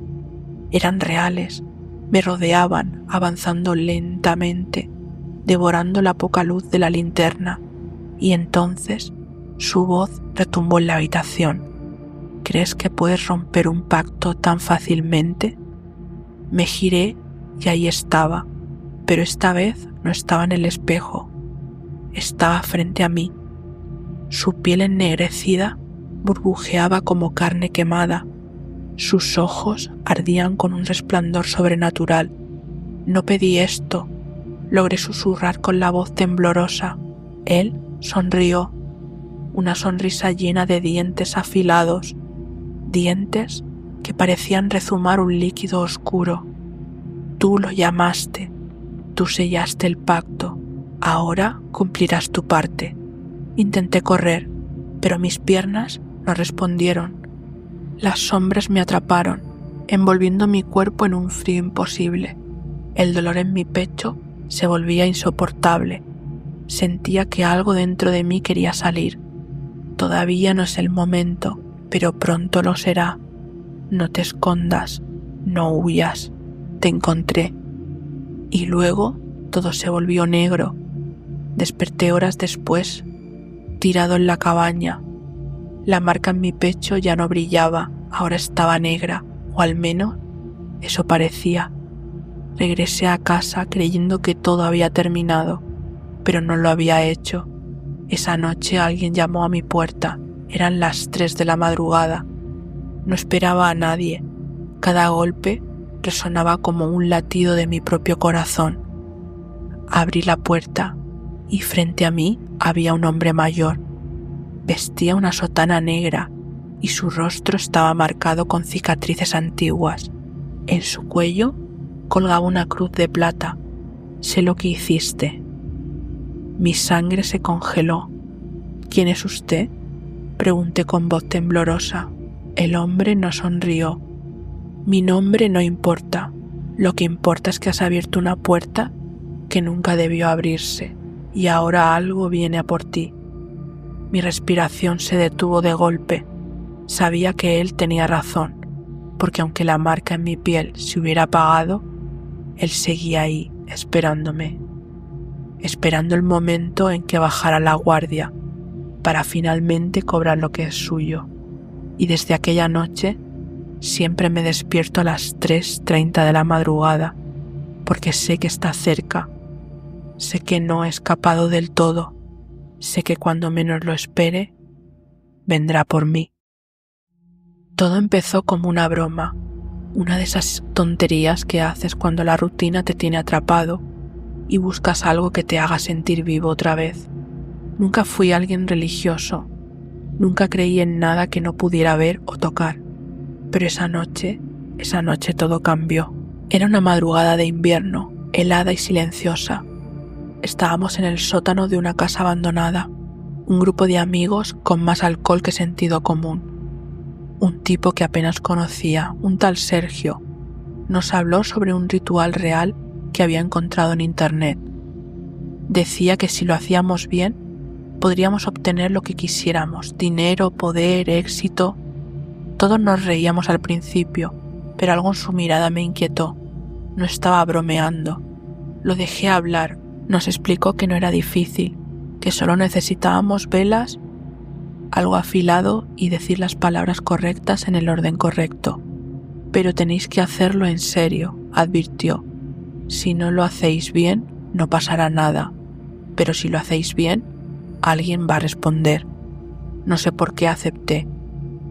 Speaker 1: Eran reales, me rodeaban, avanzando lentamente, devorando la poca luz de la linterna, y entonces su voz retumbó en la habitación. ¿Crees que puedes romper un pacto tan fácilmente? Me giré y ahí estaba, pero esta vez no estaba en el espejo. Estaba frente a mí. Su piel ennegrecida burbujeaba como carne quemada. Sus ojos ardían con un resplandor sobrenatural. No pedí esto, logré susurrar con la voz temblorosa. Él sonrió, una sonrisa llena de dientes afilados, dientes que parecían rezumar un líquido oscuro. Tú lo llamaste, tú sellaste el pacto, ahora cumplirás tu parte. Intenté correr, pero mis piernas no respondieron. Las sombras me atraparon, envolviendo mi cuerpo en un frío imposible. El dolor en mi pecho se volvía insoportable. Sentía que algo dentro de mí quería salir. Todavía no es el momento, pero pronto lo será. No te escondas, no huyas, te encontré. Y luego todo se volvió negro. Desperté horas después, tirado en la cabaña. La marca en mi pecho ya no brillaba, ahora estaba negra, o al menos eso parecía. Regresé a casa creyendo que todo había terminado, pero no lo había hecho. Esa noche alguien llamó a mi puerta. Eran las 3 de la madrugada. No esperaba a nadie. Cada golpe resonaba como un latido de mi propio corazón. Abrí la puerta y frente a mí había un hombre mayor. Vestía una sotana negra y su rostro estaba marcado con cicatrices antiguas. En su cuello colgaba una cruz de plata. Sé lo que hiciste. Mi sangre se congeló. ¿Quién es usted?, pregunté con voz temblorosa. El hombre no sonrió. Mi nombre no importa. Lo que importa es que has abierto una puerta que nunca debió abrirse y ahora algo viene a por ti. Mi respiración se detuvo de golpe. Sabía que él tenía razón, porque aunque la marca en mi piel se hubiera apagado, él seguía ahí, esperándome, esperando el momento en que bajara la guardia para finalmente cobrar lo que es suyo. Y desde aquella noche siempre me despierto a las 3:30 de la madrugada, porque sé que está cerca, sé que no he escapado del todo, sé que cuando menos lo espere, vendrá por mí. Todo empezó como una broma, una de esas tonterías que haces cuando la rutina te tiene atrapado y buscas algo que te haga sentir vivo otra vez. Nunca fui alguien religioso, nunca creí en nada que no pudiera ver o tocar, pero esa noche todo cambió. Era una madrugada de invierno, helada y silenciosa. Estábamos en el sótano de una casa abandonada, un grupo de amigos con más alcohol que sentido común. Un tipo que apenas conocía, un tal Sergio, nos habló sobre un ritual real que había encontrado en internet. Decía que si lo hacíamos bien, podríamos obtener lo que quisiéramos: dinero, poder, éxito. Todos nos reíamos al principio, pero algo en su mirada me inquietó. No estaba bromeando. Lo dejé hablar. Nos explicó que no era difícil, que solo necesitábamos velas, algo afilado y decir las palabras correctas en el orden correcto. Pero tenéis que hacerlo en serio, advirtió. Si no lo hacéis bien, no pasará nada, pero si lo hacéis bien, alguien va a responder. No sé por qué acepté,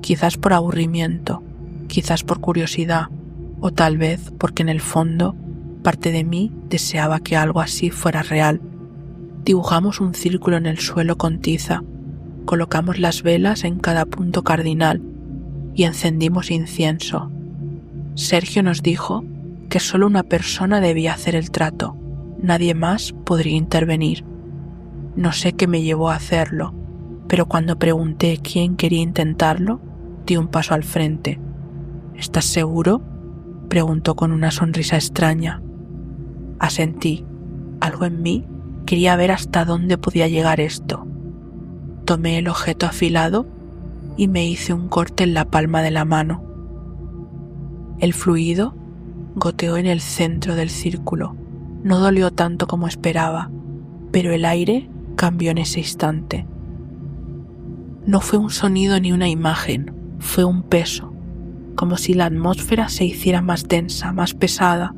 Speaker 1: quizás por aburrimiento, quizás por curiosidad, o tal vez porque en el fondo parte de mí deseaba que algo así fuera real. Dibujamos un círculo en el suelo con tiza, colocamos las velas en cada punto cardinal y encendimos incienso. Sergio nos dijo que solo una persona debía hacer el trato, nadie más podría intervenir. No sé qué me llevó a hacerlo, pero cuando pregunté quién quería intentarlo, di un paso al frente. ¿Estás seguro?, preguntó con una sonrisa extraña. Asentí. Algo en mí quería ver hasta dónde podía llegar esto. Tomé el objeto afilado y me hice un corte en la palma de la mano. El fluido goteó en el centro del círculo. No dolió tanto como esperaba, pero el aire cambió en ese instante. No fue un sonido ni una imagen, fue un peso, como si la atmósfera se hiciera más densa, más pesada,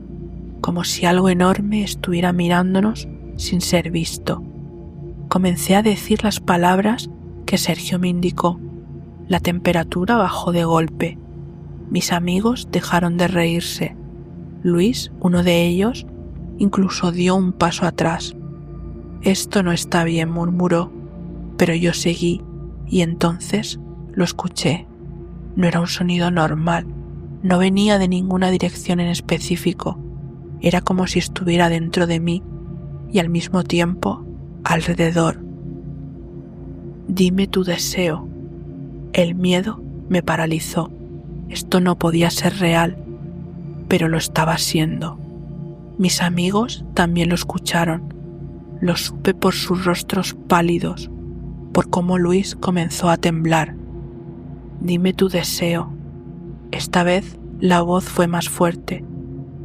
Speaker 1: como si algo enorme estuviera mirándonos sin ser visto. Comencé a decir las palabras que Sergio me indicó. La temperatura bajó de golpe. Mis amigos dejaron de reírse. Luis, uno de ellos, incluso dio un paso atrás. Esto no está bien, murmuró, pero yo seguí y entonces lo escuché. No era un sonido normal, no venía de ninguna dirección en específico. Era como si estuviera dentro de mí y al mismo tiempo alrededor. Dime tu deseo. El miedo me paralizó. Esto no podía ser real, pero lo estaba siendo. Mis amigos también lo escucharon. Lo supe por sus rostros pálidos, por cómo Luis comenzó a temblar. Dime tu deseo. Esta vez la voz fue más fuerte.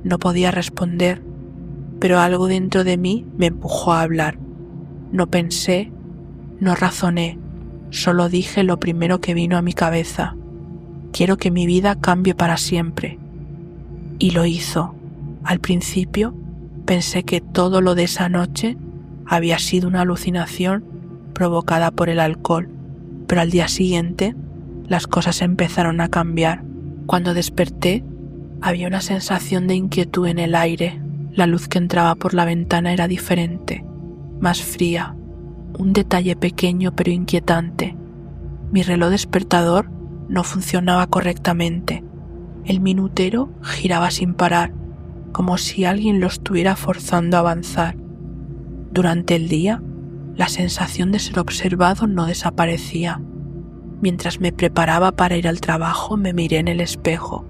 Speaker 1: No podía responder, pero algo dentro de mí me empujó a hablar. No pensé, no razoné, solo dije lo primero que vino a mi cabeza. Quiero que mi vida cambie para siempre. Y lo hizo. Al principio pensé que todo lo de esa noche había sido una alucinación provocada por el alcohol, pero al día siguiente las cosas empezaron a cambiar. Cuando desperté, había una sensación de inquietud en el aire. La luz que entraba por la ventana era diferente, más fría, un detalle pequeño pero inquietante. Mi reloj despertador no funcionaba correctamente. El minutero giraba sin parar, como si alguien lo estuviera forzando a avanzar. Durante el día, la sensación de ser observado no desaparecía. Mientras me preparaba para ir al trabajo, me miré en el espejo.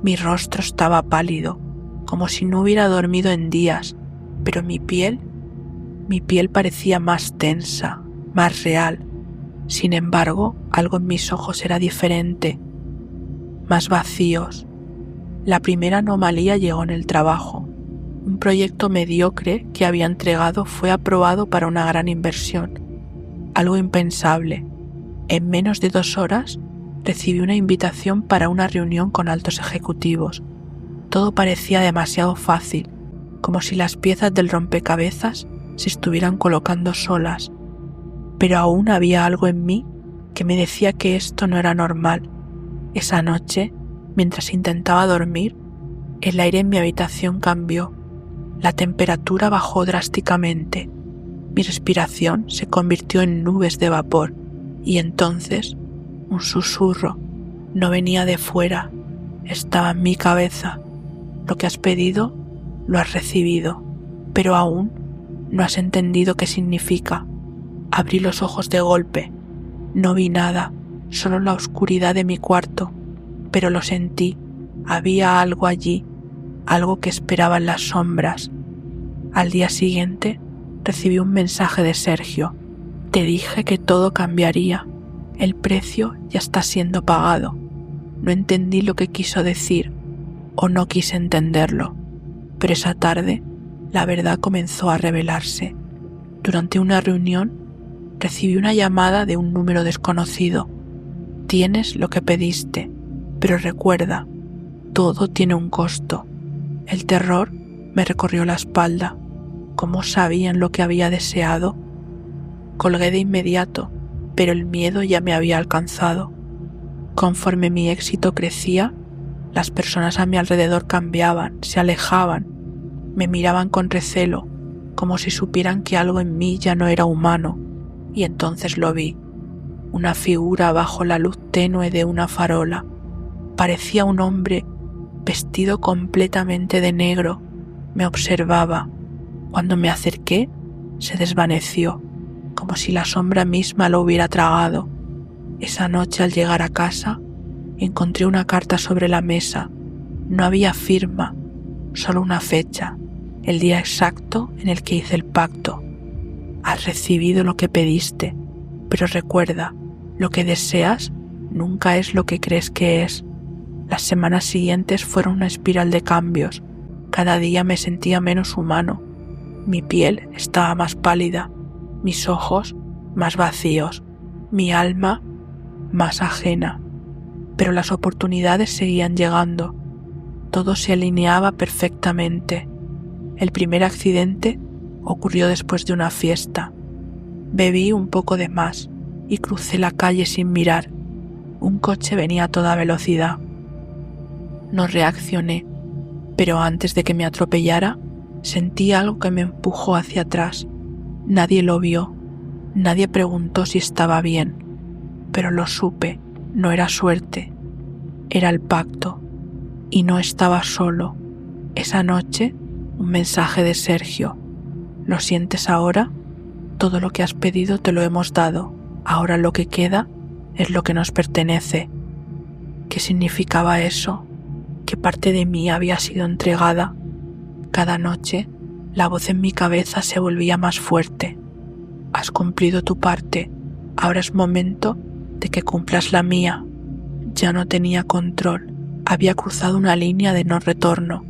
Speaker 1: Mi rostro estaba pálido, como si no hubiera dormido en días, pero mi piel parecía más tensa, más real. Sin embargo, algo en mis ojos era diferente, más vacíos. La primera anomalía llegó en el trabajo. Un proyecto mediocre que había entregado fue aprobado para una gran inversión. Algo impensable. En menos de 2 horas recibí una invitación para una reunión con altos ejecutivos. Todo parecía demasiado fácil, como si las piezas del rompecabezas se estuvieran colocando solas. Pero aún había algo en mí que me decía que esto no era normal. Esa noche, mientras intentaba dormir, el aire en mi habitación cambió. La temperatura bajó drásticamente. Mi respiración se convirtió en nubes de vapor y entonces un susurro. No venía de fuera, estaba en mi cabeza. Lo que has pedido, lo has recibido, pero aún no has entendido qué significa. Abrí los ojos de golpe. No vi nada, solo la oscuridad de mi cuarto, pero lo sentí. Había algo allí, algo que esperaba en las sombras. Al día siguiente recibí un mensaje de Sergio. Te dije que todo cambiaría. El precio ya está siendo pagado. No entendí lo que quiso decir, o no quise entenderlo, pero esa tarde la verdad comenzó a revelarse. Durante una reunión recibí una llamada de un número desconocido. Tienes lo que pediste, pero recuerda, todo tiene un costo. El terror me recorrió la espalda. ¿Cómo sabían lo que había deseado? Colgué de inmediato, pero el miedo ya me había alcanzado. Conforme mi éxito crecía, las personas a mi alrededor cambiaban, se alejaban, me miraban con recelo, como si supieran que algo en mí ya no era humano, y entonces lo vi. Una figura bajo la luz tenue de una farola. Parecía un hombre vestido completamente de negro. Me observaba. Cuando me acerqué, se desvaneció, como si la sombra misma lo hubiera tragado. Esa noche, al llegar a casa, encontré una carta sobre la mesa. No había firma, solo una fecha, el día exacto en el que hice el pacto. Has recibido lo que pediste, pero recuerda, lo que deseas nunca es lo que crees que es. Las semanas siguientes fueron una espiral de cambios. Cada día me sentía menos humano. Mi piel estaba más pálida, mis ojos más vacíos, mi alma más ajena. Pero las oportunidades seguían llegando. Todo se alineaba perfectamente. El primer accidente ocurrió después de una fiesta. Bebí un poco de más y crucé la calle sin mirar. Un coche venía a toda velocidad. No reaccioné, pero antes de que me atropellara, sentí algo que me empujó hacia atrás. Nadie lo vio, nadie preguntó si estaba bien, pero lo supe, no era suerte, era el pacto, y no estaba solo. Esa noche, un mensaje de Sergio. ¿Lo sientes ahora? Todo lo que has pedido te lo hemos dado, ahora lo que queda es lo que nos pertenece. ¿Qué significaba eso? ¿Qué parte de mí había sido entregada? Cada noche, la voz en mi cabeza se volvía más fuerte. Has cumplido tu parte, ahora es momento de que cumplas la mía. Ya no tenía control, Había cruzado una línea de no retorno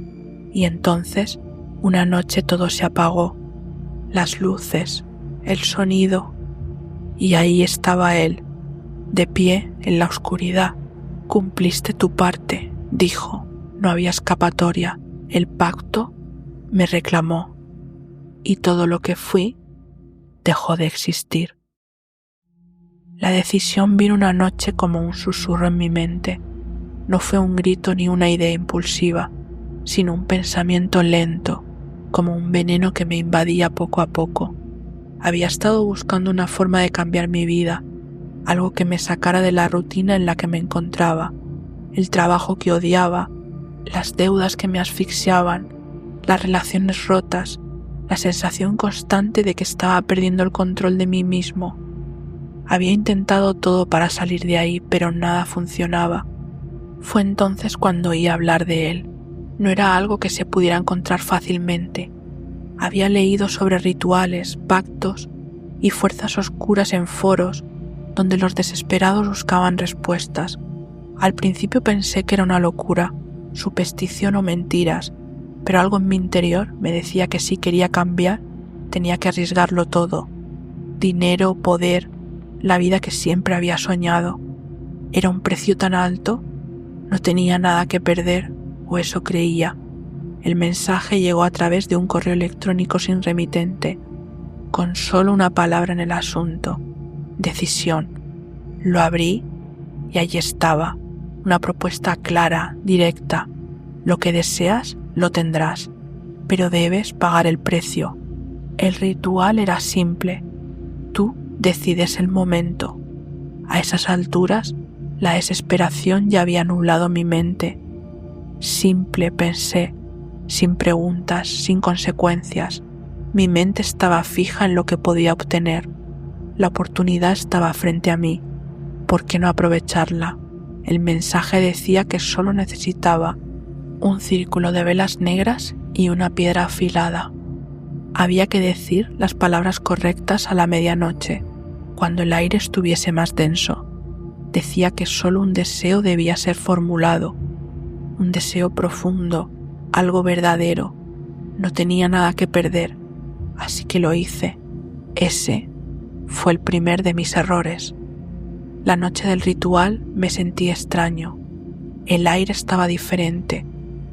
Speaker 1: y entonces, una noche todo se apagó, las luces, el sonido, y ahí estaba él, de pie en la oscuridad. Cumpliste tu parte, dijo, no había escapatoria, el pacto me reclamó, y todo lo que fui dejó de existir. La decisión vino una noche como un susurro en mi mente. No fue un grito ni una idea impulsiva, sino un pensamiento lento, como un veneno que me invadía poco a poco. Había estado buscando una forma de cambiar mi vida, algo que me sacara de la rutina en la que me encontraba, el trabajo que odiaba, las deudas que me asfixiaban, las relaciones rotas, la sensación constante de que estaba perdiendo el control de mí mismo. Había intentado todo para salir de ahí, pero nada funcionaba. Fue entonces cuando oí hablar de él. No era algo que se pudiera encontrar fácilmente. Había leído sobre rituales, pactos y fuerzas oscuras en foros donde los desesperados buscaban respuestas. Al principio pensé que era una locura, superstición o mentiras, pero algo en mi interior me decía que si quería cambiar, tenía que arriesgarlo todo. Dinero, poder, la vida que siempre había soñado. ¿Era un precio tan alto? No tenía nada que perder, o eso creía. El mensaje llegó a través de un correo electrónico sin remitente, con solo una palabra en el asunto: decisión. Lo abrí y allí estaba, una propuesta clara, directa. Lo que deseas, lo tendrás, pero debes pagar el precio. El ritual era simple. Tú decides el momento. A esas alturas, la desesperación ya había nublado mi mente. Simple, pensé, sin preguntas, sin consecuencias. Mi mente estaba fija en lo que podía obtener. La oportunidad estaba frente a mí. ¿Por qué no aprovecharla? El mensaje decía que solo necesitaba un círculo de velas negras y una piedra afilada. Había que decir las palabras correctas a la medianoche, cuando el aire estuviese más denso. Decía que solo un deseo debía ser formulado, un deseo profundo, algo verdadero. No tenía nada que perder, así que lo hice. Ese fue el primer de mis errores. La noche del ritual me sentí extraño. El aire estaba diferente.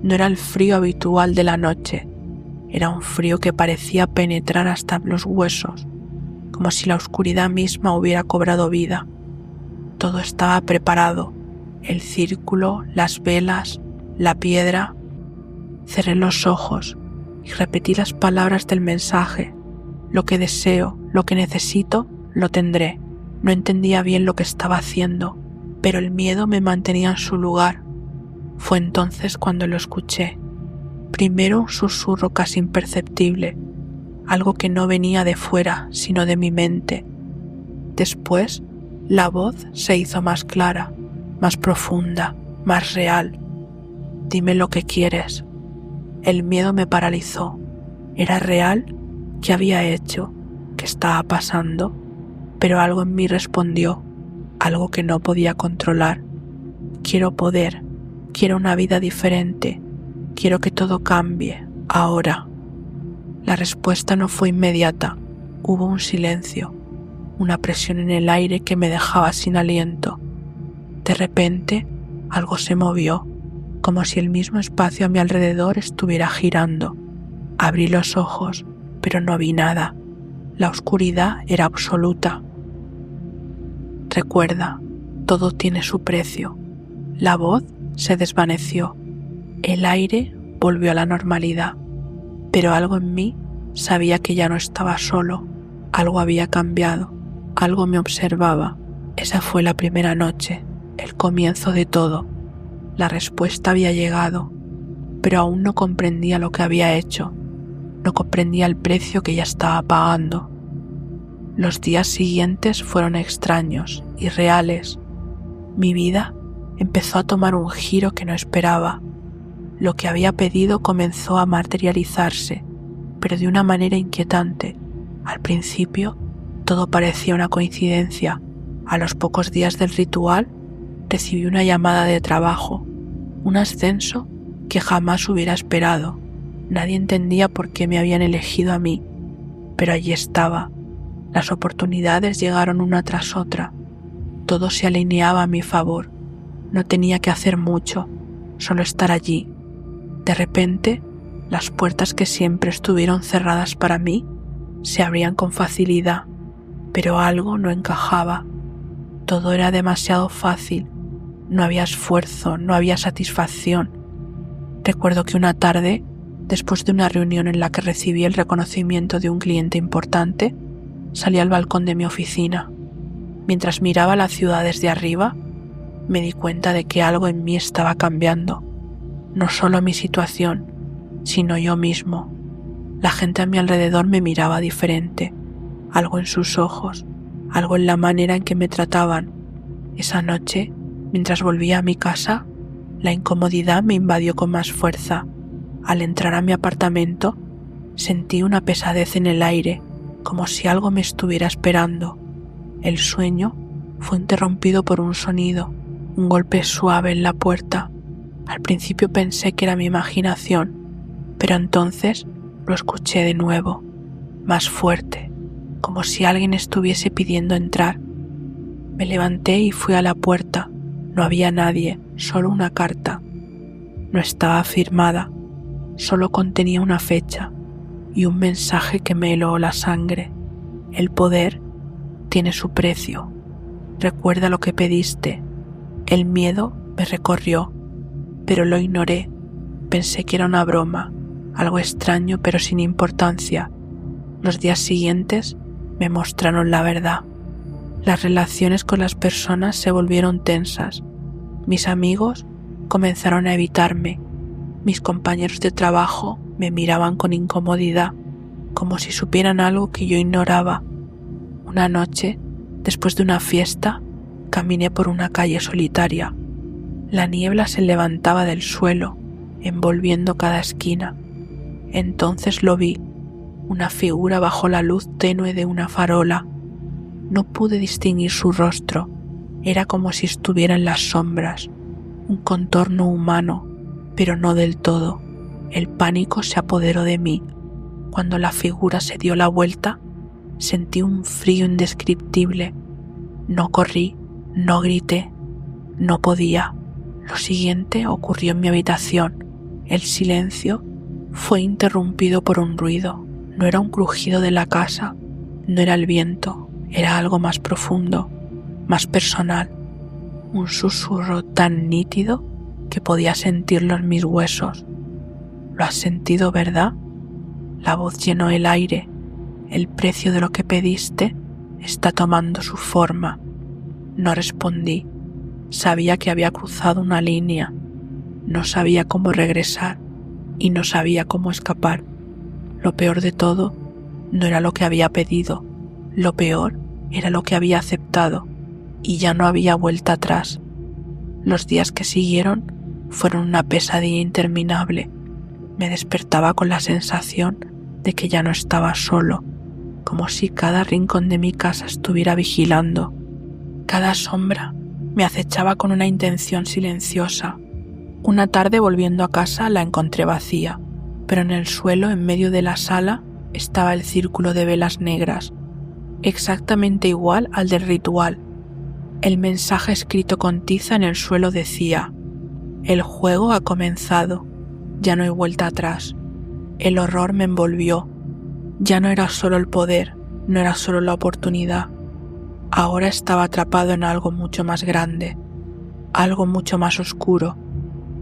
Speaker 1: No era el frío habitual de la noche. Era un frío que parecía penetrar hasta los huesos, como si la oscuridad misma hubiera cobrado vida. Todo estaba preparado: el círculo, las velas, la piedra. Cerré los ojos y repetí las palabras del mensaje: lo que deseo, lo que necesito, lo tendré. No entendía bien lo que estaba haciendo, pero el miedo me mantenía en su lugar. Fue entonces cuando lo escuché. Primero un susurro casi imperceptible, algo que no venía de fuera, sino de mi mente. Después, la voz se hizo más clara, más profunda, más real. Dime lo que quieres. El miedo me paralizó. ¿Era real? ¿Qué había hecho? ¿Qué estaba pasando? Pero algo en mí respondió, algo que no podía controlar. Quiero poder, quiero una vida diferente, quiero que todo cambie, ahora. La respuesta no fue inmediata. Hubo un silencio, una presión en el aire que me dejaba sin aliento. De repente, algo se movió, como si el mismo espacio a mi alrededor estuviera girando. Abrí los ojos, pero no vi nada. La oscuridad era absoluta. Recuerda, todo tiene su precio. La voz se desvaneció. El aire volvió a la normalidad. Pero algo en mí sabía que ya no estaba solo. Algo había cambiado. Algo me observaba. Esa fue la primera noche, el comienzo de todo. La respuesta había llegado, pero aún no comprendía lo que había hecho. No comprendía el precio que ya estaba pagando. Los días siguientes fueron extraños, irreales. Mi vida empezó a tomar un giro que no esperaba. Lo que había pedido comenzó a materializarse, pero de una manera inquietante. Al principio, todo parecía una coincidencia. A los pocos días del ritual, recibí una llamada de trabajo. Un ascenso que jamás hubiera esperado. Nadie entendía por qué me habían elegido a mí, pero allí estaba. Las oportunidades llegaron una tras otra. Todo se alineaba a mi favor. No tenía que hacer mucho, solo estar allí. De repente, las puertas que siempre estuvieron cerradas para mí se abrían con facilidad, pero algo no encajaba. Todo era demasiado fácil. No había esfuerzo, no había satisfacción. Recuerdo que una tarde, después de una reunión en la que recibí el reconocimiento de un cliente importante, salí al balcón de mi oficina. Mientras miraba la ciudad desde arriba, me di cuenta de que algo en mí estaba cambiando. No solo mi situación, sino yo mismo. La gente a mi alrededor me miraba diferente. Algo en sus ojos, algo en la manera en que me trataban. Esa noche, mientras volvía a mi casa, la incomodidad me invadió con más fuerza. Al entrar a mi apartamento, sentí una pesadez en el aire, como si algo me estuviera esperando. El sueño fue interrumpido por un sonido, un golpe suave en la puerta. Al principio pensé que era mi imaginación, pero entonces lo escuché de nuevo, más fuerte, como si alguien estuviese pidiendo entrar. Me levanté y fui a la puerta. No había nadie, solo una carta. No estaba firmada, solo contenía una fecha y un mensaje que me heló la sangre. El poder tiene su precio. Recuerda lo que pediste. El miedo me recorrió, pero lo ignoré. Pensé que era una broma, algo extraño pero sin importancia. Los días siguientes me mostraron la verdad. Las relaciones con las personas se volvieron tensas. Mis amigos comenzaron a evitarme. Mis compañeros de trabajo me miraban con incomodidad, como si supieran algo que yo ignoraba. Una noche, después de una fiesta, caminé por una calle solitaria. La niebla se levantaba del suelo, envolviendo cada esquina. Entonces lo vi, una figura bajo la luz tenue de una farola. No pude distinguir su rostro, era como si estuviera en las sombras, un contorno humano, pero no del todo. El pánico se apoderó de mí. Cuando la figura se dio la vuelta, sentí un frío indescriptible. No corrí, no grité, no podía. Lo siguiente ocurrió en mi habitación. El silencio fue interrumpido por un ruido. No era un crujido de la casa, no era el viento, era algo más profundo, más personal. Un susurro tan nítido que podía sentirlo en mis huesos. ¿Lo has sentido, verdad? La voz llenó el aire. El precio de lo que pediste está tomando su forma. No respondí. Sabía que había cruzado una línea. No sabía cómo regresar y no sabía cómo escapar. Lo peor de todo no era lo que había pedido. Lo peor era lo que había aceptado y ya no había vuelta atrás. Los días que siguieron fueron una pesadilla interminable. Me despertaba con la sensación de que ya no estaba solo, como si cada rincón de mi casa estuviera vigilando. Cada sombra me acechaba con una intención silenciosa. Una tarde volviendo a casa la encontré vacía, pero en el suelo en medio de la sala estaba el círculo de velas negras, exactamente igual al del ritual. El mensaje escrito con tiza en el suelo decía: el juego ha comenzado, ya no hay vuelta atrás. El horror me envolvió. Ya no era solo el poder, no era solo la oportunidad. Ahora estaba atrapado en algo mucho más grande, algo mucho más oscuro,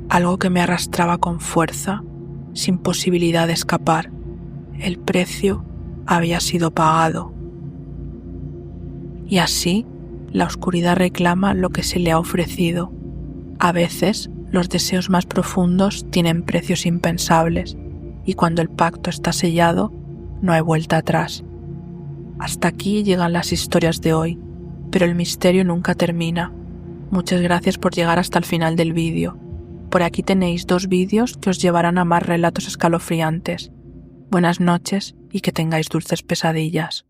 Speaker 1: algo que me arrastraba con fuerza, sin posibilidad de escapar. El precio había sido pagado. Y así, la oscuridad reclama lo que se le ha ofrecido. A veces, los deseos más profundos tienen precios impensables, y cuando el pacto está sellado, no hay vuelta atrás. Hasta aquí llegan las historias de hoy, pero el misterio nunca termina. Muchas gracias por llegar hasta el final del vídeo. Por aquí tenéis 2 vídeos que os llevarán a más relatos escalofriantes. Buenas noches y que tengáis dulces pesadillas.